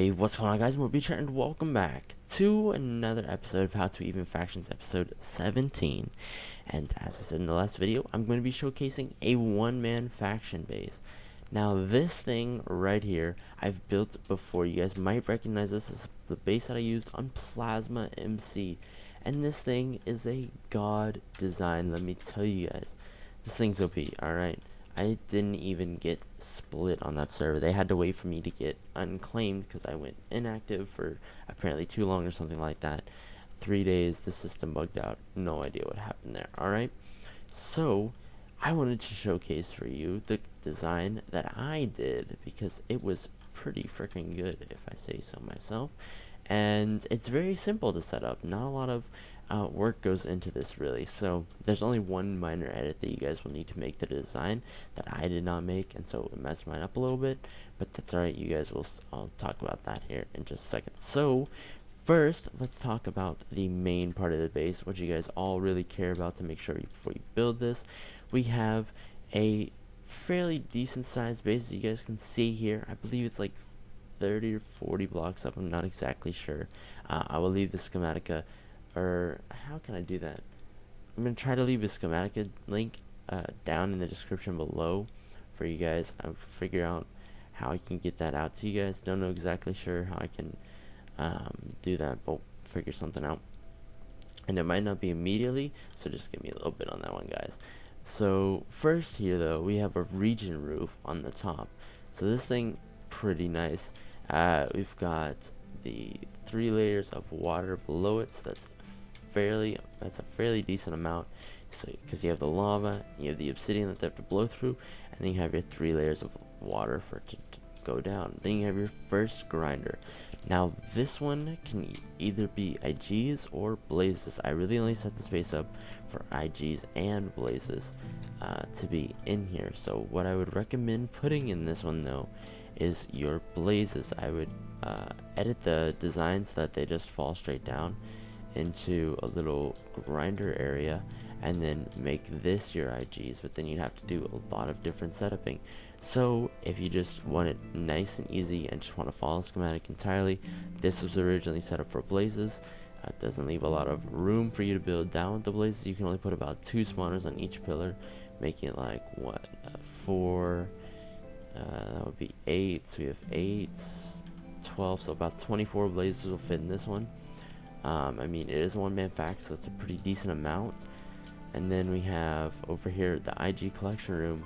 Hey, what's going on, guys? Moab, and welcome back to another episode of How to Even Factions, episode 17. And as I said in the last video, I'm going to be showcasing a one-man faction base. Now, this thing right here, I've built before. You guys might recognize this as the base that I used on Plasma MC. And this thing is a god design, let me tell you guys. This thing's OP, alright? I didn't even get split on that server. They had to wait for me to get unclaimed because I went inactive for apparently too long or something like that. 3 days, the system bugged out. No idea what happened there. Alright, so I wanted to showcase for you the design that I did because it was pretty freaking good, if I say so myself. And it's very simple to set up. Not a lot of work goes into this, really. So there's only one minor edit that you guys will need to make the design that I did not make, and so it messed mine up a little bit, but that's alright. You guys will I'll talk about that here in just a second. So first, let's talk about the main part of the base, what you guys all really care about to make sure before you build this. We have a fairly decent sized base, as you guys can see here. I believe it's like 30 or 40 blocks up. I'm not exactly sure. I will leave the schematica, or how can I do that? I'm gonna try to leave a schematica link down in the description below for you guys. I'll figure out how I can get that out to you guys. Don't know exactly sure how I can do that, but figure something out. And it might not be immediately, so just give me a little bit on that one, guys. So first here though, we have a region roof on the top. So this thing, pretty nice. We've got the 3 layers of water below it, so that's a fairly decent amount. So because you have the lava, you have the obsidian that they have to blow through, and then you have your 3 layers of water for it to go down. Then you have your first grinder. Now this one can either be IGs or blazes. I really only set the space up for IGs and blazes to be in here. So what I would recommend putting in this one though is your blazes. I would edit the design so that they just fall straight down into a little grinder area, and then make this your IGs, but then you'd have to do a lot of different setuping. So if you just want it nice and easy and just want to follow schematic entirely, this was originally set up for blazes. It doesn't leave a lot of room for you to build down with the blazes. You can only put about 2 spawners on each pillar, making it like what, 4, that would be 8, so we have 8, 12, so about 24 blazes will fit in this one. I mean, it is a one-man fact, so it's a pretty decent amount. And then we have over here the IG collection room.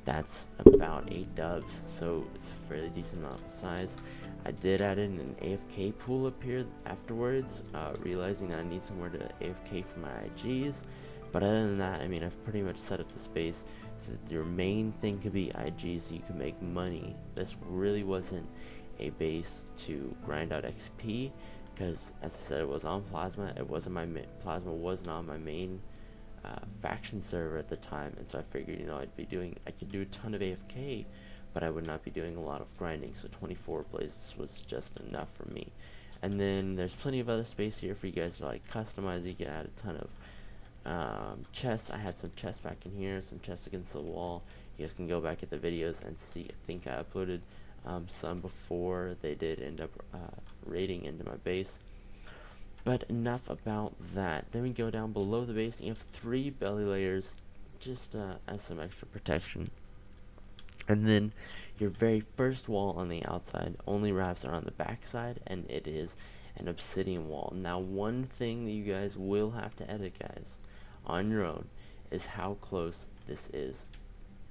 That's about 8 dubs, so it's a fairly decent amount of size. I did add in an AFK pool up here afterwards, realizing that I need somewhere to AFK for my IGs. But other than that, I mean, I've pretty much set up the space so that your main thing could be IGs, so you can make money. This really wasn't a base to grind out XP, because as I said, it was on Plasma. It wasn't Plasma wasn't on my main faction server at the time, and so I figured, you know, I could do a ton of AFK, but I would not be doing a lot of grinding. So 24 blazes was just enough for me. And then there's plenty of other space here for you guys to like customize. You can add a ton of chests. I had some chests back in here, some chests against the wall. You guys can go back at the videos and see. I think I uploaded some before they did end up raiding into my base. But enough about that. Then we go down below the base and you have 3 belly layers, just as some extra protection. And then your very first wall on the outside only wraps around the back side, and it is an obsidian wall. Now, one thing that you guys will have to edit, guys, on your own, is how close this is.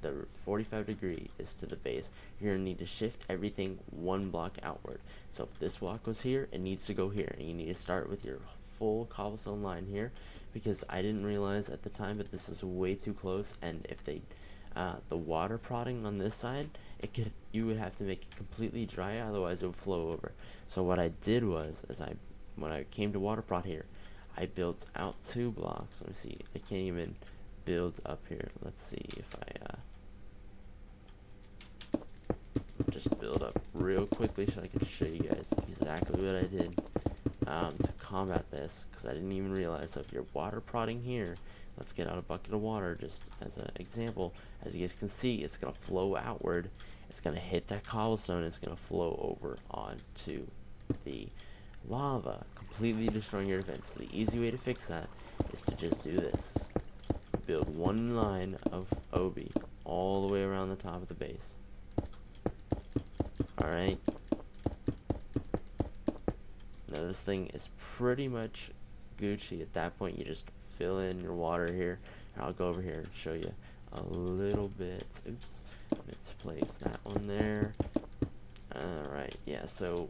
The 45 degree is to the base. You're gonna need to shift everything 1 block outward. So if this block was here, it needs to go here, and you need to start with your full cobblestone line here, because I didn't realize at the time, but this is way too close. And if they the water prodding on this side, you would have to make it completely dry, otherwise it would flow over. So what I did was, when I came to water prod here, I built out 2 blocks. Let me see, I can't even build up here. Let's see if I just build up real quickly so I can show you guys exactly what I did. to combat this, because I didn't even realize. So if you're water prodding here, let's get out a bucket of water just as an example. As you guys can see, it's going to flow outward. It's going to hit that cobblestone. It's going to flow over onto the lava, completely destroying your defense. So the easy way to fix that is to just do this. Build one line of OB all the way around the top of the base. Alright. Now this thing is pretty much Gucci. At that point, you just fill in your water here. And I'll go over here and show you a little bit. Oops. Let's place that one there. Alright, yeah, so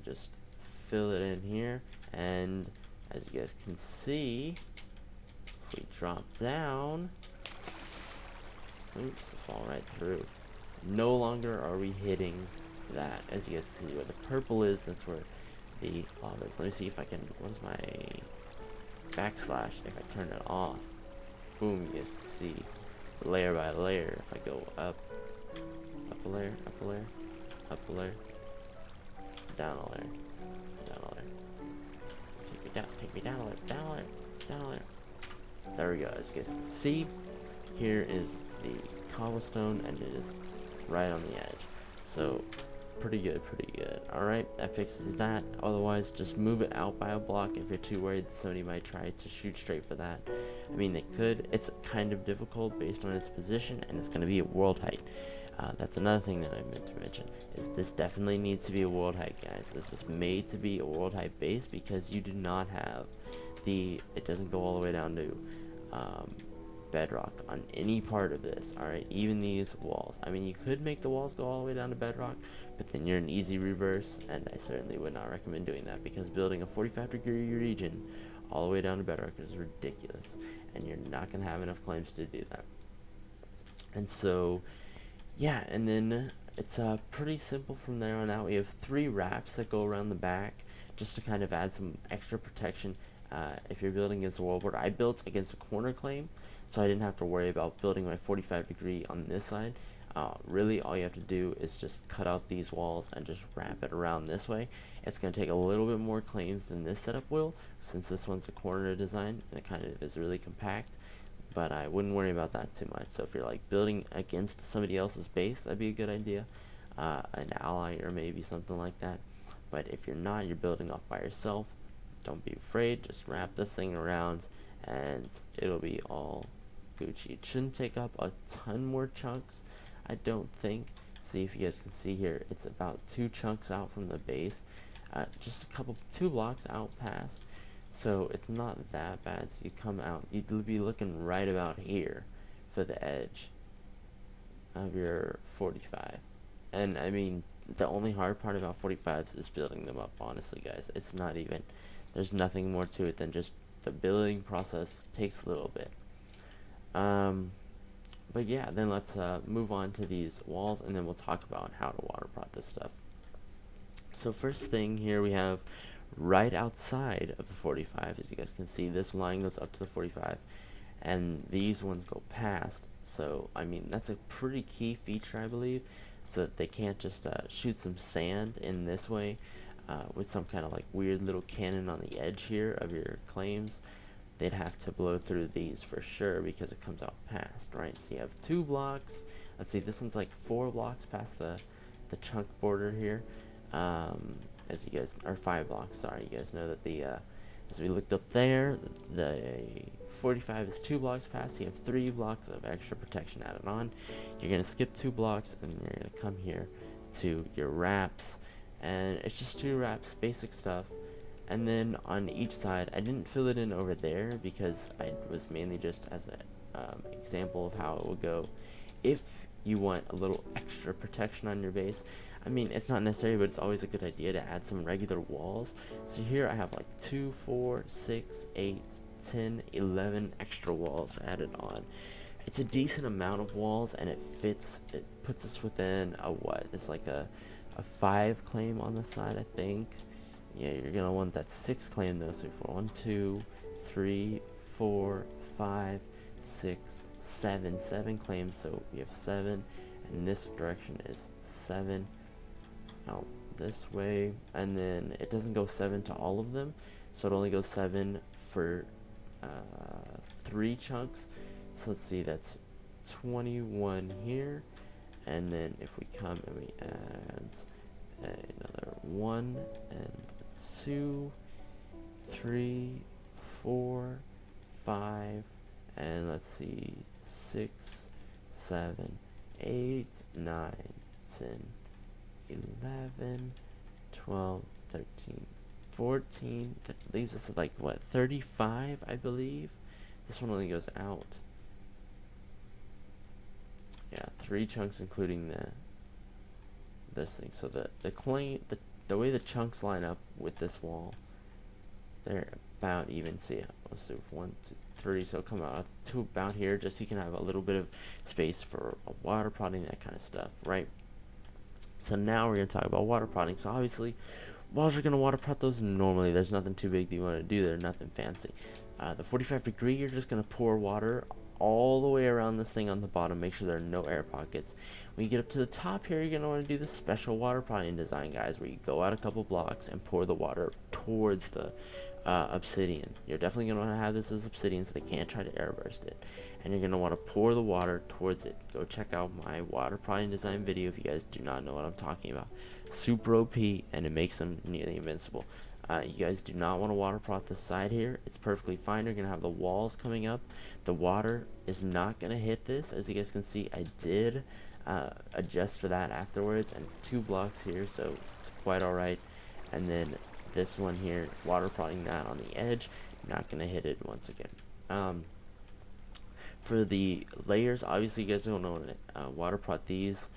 just fill it in here. And as you guys can see, if we drop down, oops, fall right through. No longer are we hitting that. As you guys can see, where the purple is, that's where the lava is. Let me see if I can, what's my backslash? If I turn it off, boom, you guys can see layer by layer. If I go up a layer, up a layer, up a layer, down a layer, down a layer. Take me down a layer, down a layer, down a layer. There we go. As you guys can see, here is the cobblestone, and it is right on the edge. So pretty good, pretty good. Alright, that fixes that. Otherwise, just move it out by a block if you're too worried somebody might try to shoot straight for that. I mean, they could. It's kind of difficult based on its position, and it's going to be at world height. That's another thing that I meant to mention, is this definitely needs to be a world height, guys. This is made to be a world height base because you do not have it doesn't go all the way down to bedrock on any part of this. Alright, even these walls. I mean, you could make the walls go all the way down to bedrock, but then you're an easy reverse, and I certainly would not recommend doing that, because building a 45-degree region all the way down to bedrock is ridiculous, and you're not going to have enough claims to do that. And so, yeah, and then it's pretty simple from there on out. We have 3 wraps that go around the back, just to kind of add some extra protection. If you're building against a wall border, I built against a corner claim, so I didn't have to worry about building my 45-degree on this side. Really, all you have to do is just cut out these walls and just wrap it around this way. It's going to take a little bit more claims than this setup will, since this one's a corner design, and it kind of is really compact. But I wouldn't worry about that too much. So if you're like building against somebody else's base, that'd be a good idea. An ally or maybe something like that. But if you're not, you're building off by yourself, don't be afraid. Just wrap this thing around and it'll be all Gucci. It shouldn't take up a ton more chunks, I don't think. See, if you guys can see here, it's about 2 chunks out from the base, just 2 blocks out past. So it's not that bad. So you come out, you'd be looking right about here for the edge of your 45. And I mean, the only hard part about 45s is building them up, honestly, guys. It's not even, there's nothing more to it than just the building process takes a little bit. But yeah, then let's move on to these walls, and then we'll talk about how to water prod this stuff. So first thing here, we have right outside of the 45, as you guys can see, this line goes up to the 45, and these ones go past. So I mean, that's a pretty key feature, I believe, so that they can't just shoot some sand in this way with some kind of like weird little cannon on the edge here of your claims. They'd have to blow through these for sure because it comes out past, right? So you have 2 blocks. Let's see, this one's like 4 blocks past the chunk border here. As you guys, or 5 blocks, sorry, you guys know that the as we looked up there, the 45 is 2 blocks past, so you have 3 blocks of extra protection added on. You're gonna skip 2 blocks, and you're gonna come here to your wraps, and it's just 2 wraps, basic stuff. And then on each side, I didn't fill it in over there because I was mainly just as an example of how it would go if you want a little extra protection on your base. I mean, it's not necessary, but it's always a good idea to add some regular walls. So here I have like 2, 4, 6, 8, 10, 11 extra walls added on. It's a decent amount of walls, and it puts us within a what? It's like a 5 claim on the side, I think. Yeah, you're gonna want that 6 claim though. So for 1, 2, 3, 4, 5, 6, 7 claims. So we have 7, and this direction is 7. Oh, this way, and then it doesn't go 7 to all of them, so it only goes 7 for 3 chunks. So let's see, that's 21 here, and then if we come and we add another 1 and 2, 3, 4, 5, and let's see, 6, 7, 8, 9, 10, 11, 12, 13, 14. That leaves us at like what, 35, I believe. This one only goes out. Yeah, 3 chunks including this thing. So the way the chunks line up with this wall, they're about even. See, let's do 1, 2, 3. So come out to about here, just so you can have a little bit of space for water potting, that kind of stuff, right? So now we're gonna talk about water potting. So obviously, walls are gonna water pot those normally. There's nothing too big that you want to do there, nothing fancy. The 45 degree, you're just gonna pour water all the way around this thing on the bottom. Make sure there are no air pockets. When you get up to the top here, you're gonna want to do the special water potting design, guys, where you go out a couple blocks and pour the water towards the obsidian. You're definitely gonna want to have this as obsidian so they can't try to airburst it. And you're gonna want to pour the water towards it. Go check out my water potting design video if you guys do not know what I'm talking about. Super OP, and it makes them nearly invincible. You guys do not want to water pot this side here. It's perfectly fine. You're gonna have the walls coming up. The water is not gonna hit this. As you guys can see, I did adjust for that afterwards, and it's 2 blocks here, so it's quite alright. And then this one here, water potting that on the edge, not gonna hit it once again. For the layers, obviously you guys don't know water pot these,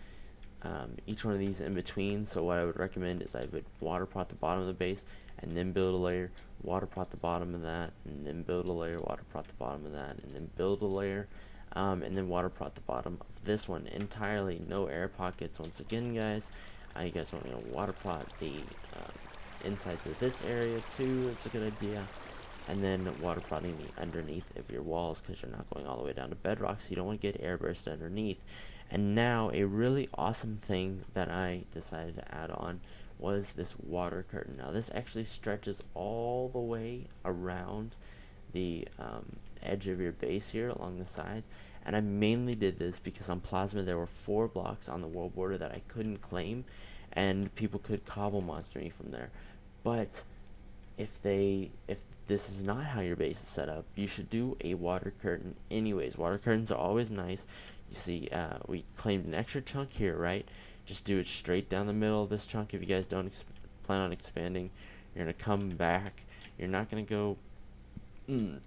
each one of these in between. So what I would recommend is I would water pot the bottom of the base and then build a layer, water pot the bottom of that, and then build a layer, water pot the bottom of that, and then build a layer, and then water pot the bottom of this one entirely. No air pockets once again, guys. You guys want to water pot the inside to this area too. It's a good idea. And then water potting the underneath of your walls, because you're not going all the way down to bedrock, so you don't want to get airburst underneath. And now a really awesome thing that I decided to add on was this water curtain. Now this actually stretches all the way around the edge of your base here along the sides, and I mainly did this because on Plasma there were 4 blocks on the world border that I couldn't claim, and people could cobble monster me from there. But if this is not how your base is set up, you should do a water curtain anyways. Water curtains are always nice. You see, we claimed an extra chunk here, right? Just do it straight down the middle of this chunk. If you guys don't plan on expanding, you're going to come back. You're not going to go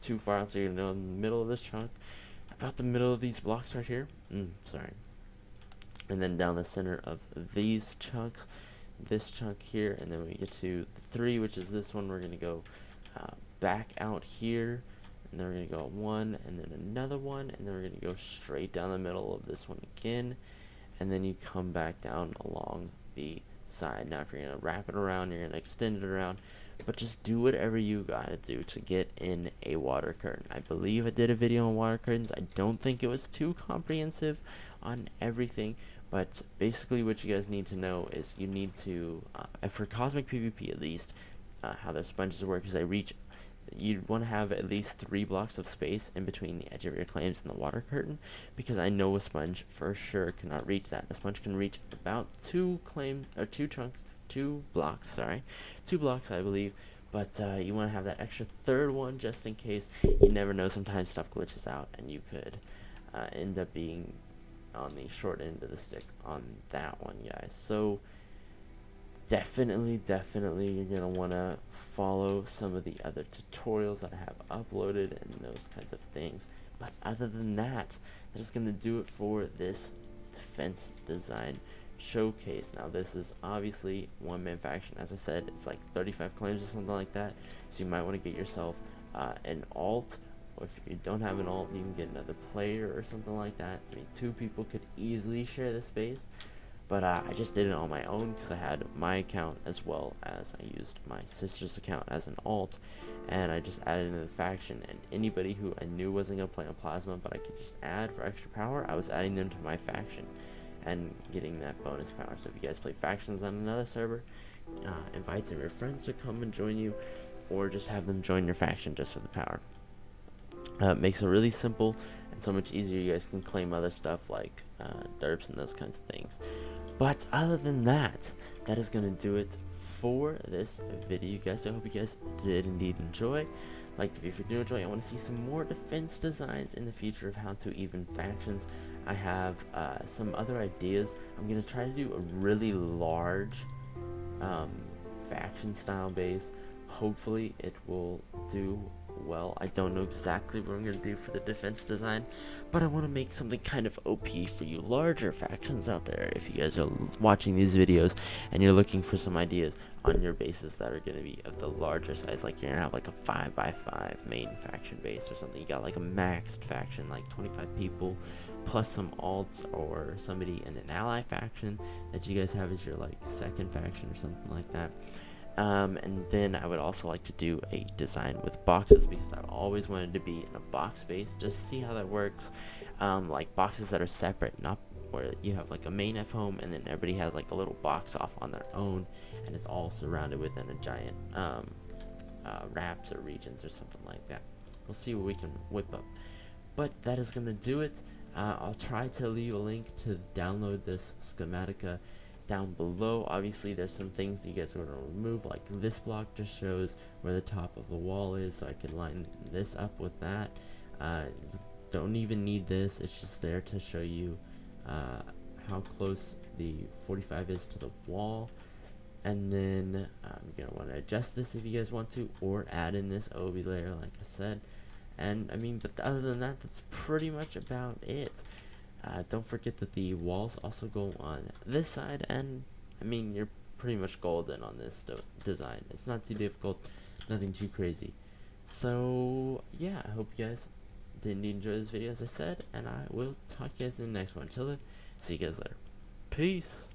too far, so you're going to go in the middle of this chunk, about the middle of these blocks right here. Sorry. And then down the center of these chunks, this chunk here, and then when we get to 3, which is this one, we're going to go back out here, and then we're going to go 1, and then another 1, and then we're going to go straight down the middle of this one again, and then you come back down along the side. Now if you're going to wrap it around, you're going to extend it around, but just do whatever you gotta do to get in a water curtain. I believe I did a video on water curtains. I don't think it was too comprehensive on everything, but basically what you guys need to know is you need to, for Cosmic PvP at least, how their sponges work is you'd want to have at least 3 blocks of space in between the edge of your claims and the water curtain, because I know a sponge for sure cannot reach that. A sponge can reach about 2 blocks, I believe, but you want to have that extra 3rd one just in case. You never know, sometimes stuff glitches out and you could end up being on the short end of the stick on that one, guys. So definitely you're gonna want to follow some of the other tutorials that I have uploaded and those kinds of things. But other than that, that is gonna do it for this defense design showcase. Now this is obviously one-man faction. As I said, it's like 35 claims or something like that, so you might want to get yourself an alt, or if you don't have an alt, you can get another player or something like that. I mean, 2 people could easily share the space. But I just did it on my own because I had my account as well as I used my sister's account as an alt, and I just added into the faction. And anybody who I knew wasn't going to play on Plasma but I could just add for extra power, I was adding them to my faction. and getting that bonus power. So if you guys play factions on another server, invite some of your friends to come and join you, or just have them join your faction just for the power. Makes it really simple and so much easier. You guys can claim other stuff like derps and those kinds of things. But other than that, that is going to do it for this video, guys. I hope you guys did indeed enjoy. Like the video. If you do enjoy, I want to see some more defense designs in the future of how to even factions. I have some other ideas. I'm going to try to do a really large faction style base. Hopefully it will do well. I don't know exactly what I'm going to do for the defense design, but I want to make something kind of OP for you larger factions out there. If you guys are watching these videos and you're looking for some ideas on your bases that are going to be of the larger size, like you're going to have like a 5x5 main faction base or something, you got like a maxed faction, like 25 people, plus some alts or somebody in an ally faction that you guys have as your like second faction or something like that. And then I would also like to do a design with boxes, because I've always wanted to be in a box base, just to see how that works. Like boxes that are separate, not where you have like a main F home and then everybody has like a little box off on their own, and it's all surrounded within a giant wraps or regions or something like that. We'll see what we can whip up. But that is gonna do it. I'll try to leave a link to download this schematica down below. Obviously there's some things you guys are going to remove, like this block just shows where the top of the wall is, so I can line this up with that. Don't even need this, it's just there to show you how close the 45 is to the wall. And then you're going to want to adjust this if you guys want to, or add in this OB layer like I said. And I mean, but other than that, that's pretty much about it. Don't forget that the walls also go on this side, and I mean, you're pretty much golden on this design. It's not too difficult, nothing too crazy. So yeah, I hope you guys did enjoy this video as I said, and I will talk to you guys in the next one. Until then, see you guys later. Peace.